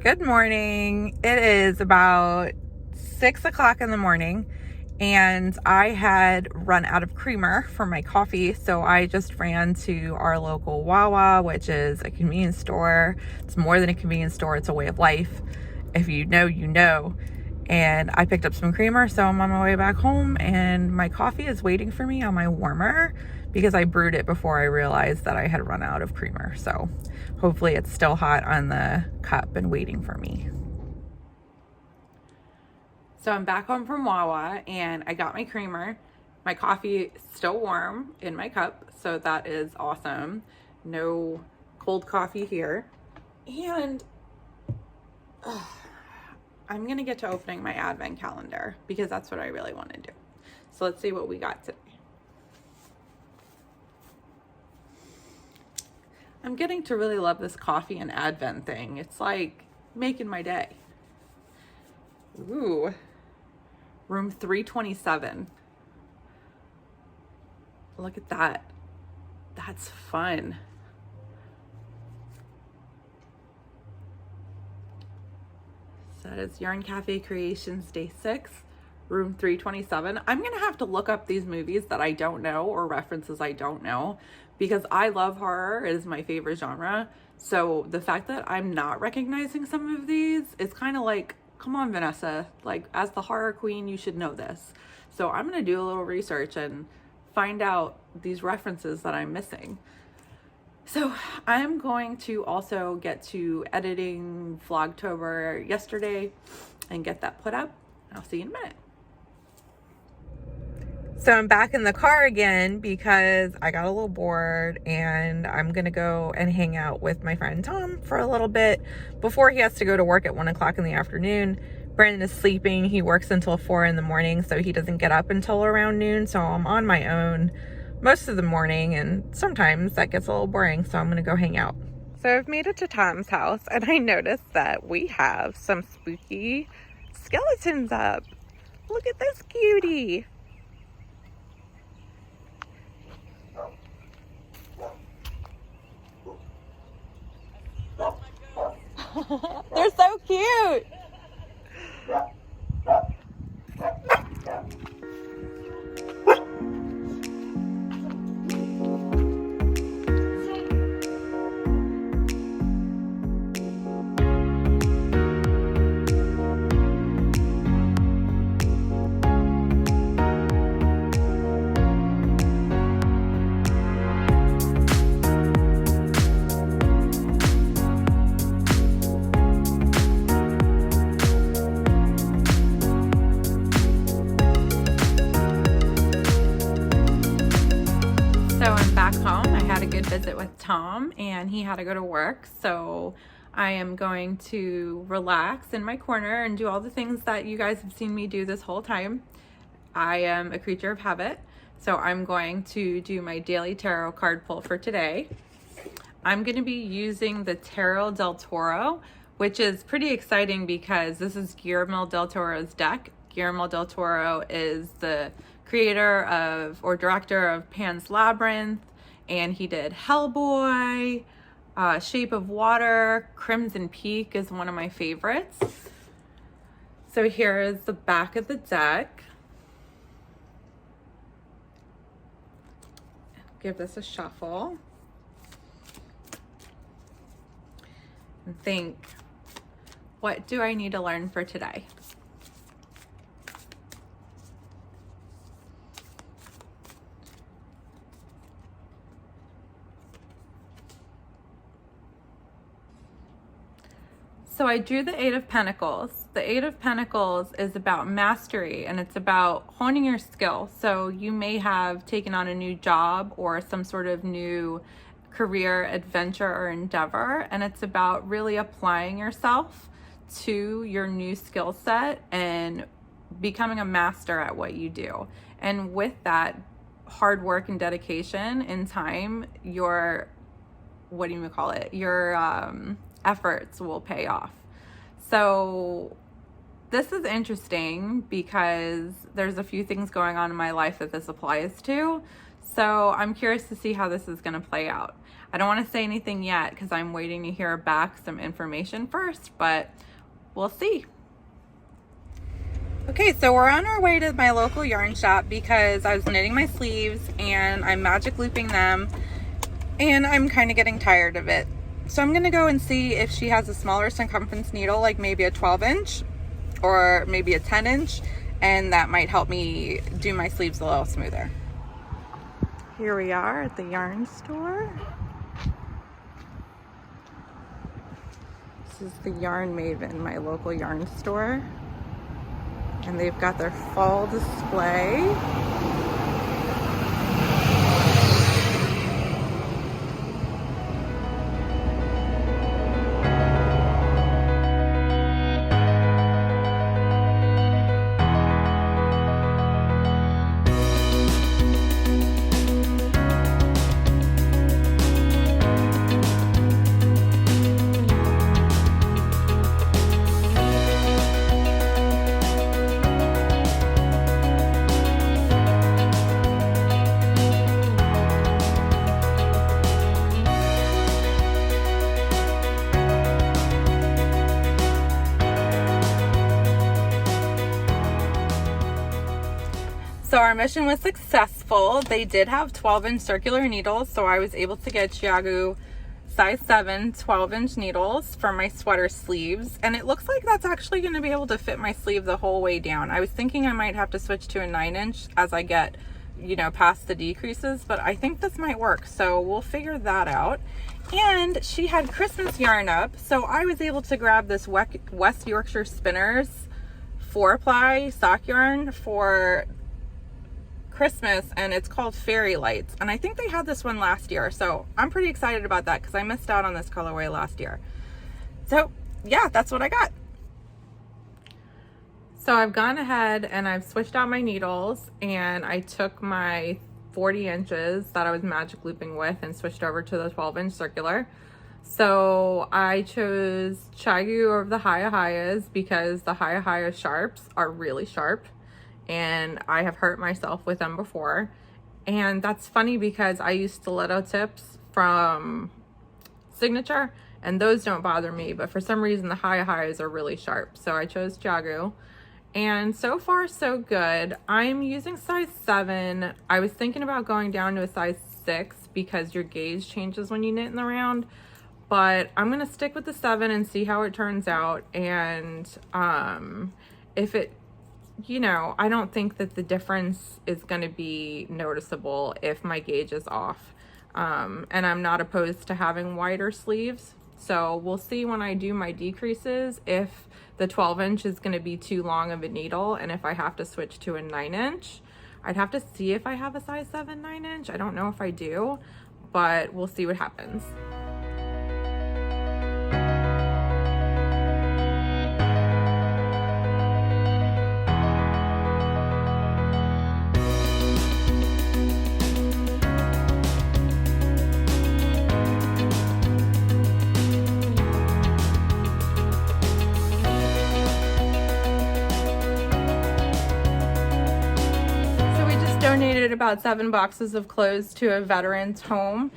Good morning. It is about 6 o'clock in the morning, and I had run out of creamer for my coffee, so I just ran to our local Wawa, which is a convenience store. It's more than a convenience store, it's a way of life. If you know, you know. And I picked up some creamer, so I'm on my way back home, and my coffee is waiting for me on my warmer because I brewed it before I realized that I had run out of creamer. So hopefully it's still hot on the cup and waiting for me. So I'm back home from Wawa and I got my creamer. My coffee is still warm in my cup, so that is awesome. No cold coffee here. And I'm gonna get to opening my advent calendar because that's what I really want to do. So let's see what we got today. I'm getting to really love this coffee and advent thing. It's like making my day. Ooh, room 327. Look at that. That's fun. So that is Yarn Cafe Creations Day 6, room 327. I'm gonna have to look up these movies that I don't know or references I don't know because I love horror. It is my favorite genre. So the fact that I'm not recognizing some of these is kind of like, come on, Vanessa, like as the horror queen, you should know this. So I'm gonna do a little research and find out these references that I'm missing. So I'm going to also get to editing Vlogtober yesterday and get that put up. I'll see you in a minute. So I'm back in the car again because I got a little bored and I'm gonna go and hang out with my friend Tom for a little bit before he has to go to work at 1 o'clock in the afternoon. Brandon is sleeping. He works until 4 in the morning, so he doesn't get up until around noon. So I'm on my own most of the morning, and sometimes that gets a little boring, so I'm gonna go hang out. So I've made it to Tom's house and I noticed that we have some spooky skeletons up. Look at this cutie. They're so cute. So I'm back home. I had a good visit with Tom and he had to go to work. So I am going to relax in my corner and do all the things that you guys have seen me do this whole time. I am a creature of habit. So I'm going to do my daily tarot card pull for today. I'm going to be using the Tarot del Toro, which is pretty exciting because this is Guillermo del Toro's deck. Guillermo del Toro is the creator of or director of Pan's Labyrinth, and he did Hellboy, Shape of Water. Crimson Peak is one of my favorites. So here is the back of the deck. Give this a shuffle and think, what do I need to learn for today? So I drew the Eight of Pentacles. The Eight of Pentacles is about mastery and it's about honing your skill. So you may have taken on a new job or some sort of new career adventure or endeavor, and it's about really applying yourself to your new skill set and becoming a master at what you do. And with that hard work and dedication and time, your efforts will pay off. So this is interesting because there's a few things going on in my life that this applies to. So I'm curious to see how this is going to play out. I don't want to say anything yet because I'm waiting to hear back some information first, but we'll see. Okay, so we're on our way to my local yarn shop because I was knitting my sleeves and I'm magic looping them and I'm kind of getting tired of it. So I'm gonna go and see if she has a smaller circumference needle, like maybe a 12-inch or maybe a 10-inch, and that might help me do my sleeves a little smoother. Here we are at the yarn store. This is the Yarn Maven, my local yarn store. And they've got their fall display. So our mission was successful. They did have 12-inch circular needles, so I was able to get Chiagu size 7 12-inch needles for my sweater sleeves, and it looks like that's actually going to be able to fit my sleeve the whole way down. I was thinking I might have to switch to a 9-inch as I get, you know, past the decreases, but I think this might work, so we'll figure that out. And she had Christmas yarn up, so I was able to grab this West Yorkshire Spinners 4-ply sock yarn for Christmas, and it's called Fairy Lights, and I think they had this one last year, so I'm pretty excited about that because I missed out on this colorway last year. So yeah, that's what I got. So I've gone ahead and I've switched out my needles, and I took my 40 inches that I was magic looping with and switched over to the 12-inch circular. So I chose Chiagu over the Hiya because the Hiya sharps are really sharp, and I have hurt myself with them before. And that's funny because I use stiletto tips from Signature and those don't bother me, but for some reason the Hiya are really sharp. So I chose Chiagu, and so far so good. I'm using size 7. I was thinking about going down to a size 6 because your gauge changes when you knit in the round, but I'm gonna stick with the 7 and see how it turns out. And if it, you know, I don't think that the difference is going to be noticeable if my gauge is off. And I'm not opposed to having wider sleeves. So we'll see when I do my decreases if the 12-inch is going to be too long of a needle and if I have to switch to a 9-inch. I'd have to see if I have a size 7 9-inch. I don't know if I do, but we'll see what happens. Donated about 7 boxes of clothes to a veteran's home.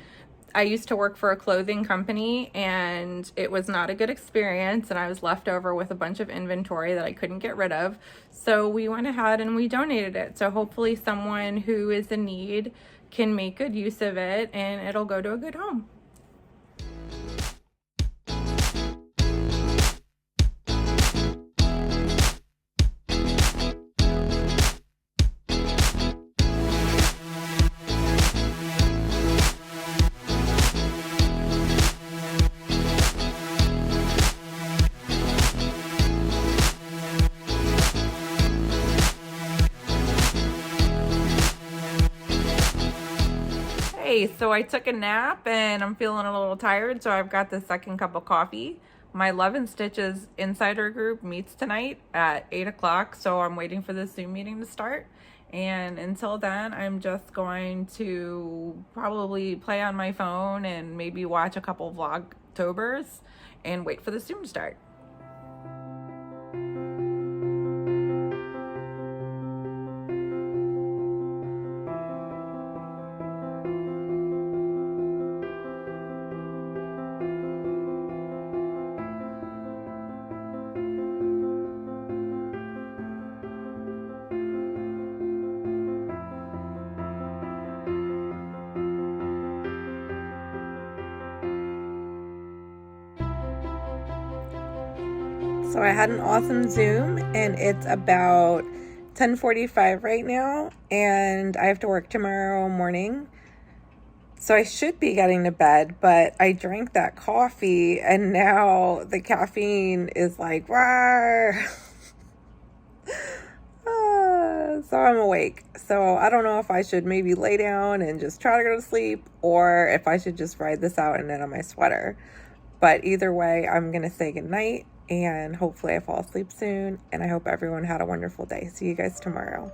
I used to work for a clothing company and it was not a good experience, and I was left over with a bunch of inventory that I couldn't get rid of. So we went ahead and we donated it. So hopefully someone who is in need can make good use of it and it'll go to a good home. So I took a nap and I'm feeling a little tired, so I've got the second cup of coffee. My Love and Stitches insider group meets tonight at 8 o'clock, so I'm waiting for the Zoom meeting to start. And until then, I'm just going to probably play on my phone and maybe watch a couple Vlogtobers and wait for the Zoom to start. So I had an awesome Zoom, and it's about 10:45 right now, and I have to work tomorrow morning. So I should be getting to bed, but I drank that coffee, and now the caffeine is like, rawr. So I'm awake. So I don't know if I should maybe lay down and just try to go to sleep, or if I should just ride this out and knit on my sweater. But either way, I'm going to say goodnight, and hopefully I fall asleep soon, and I hope everyone had a wonderful day. See you guys tomorrow.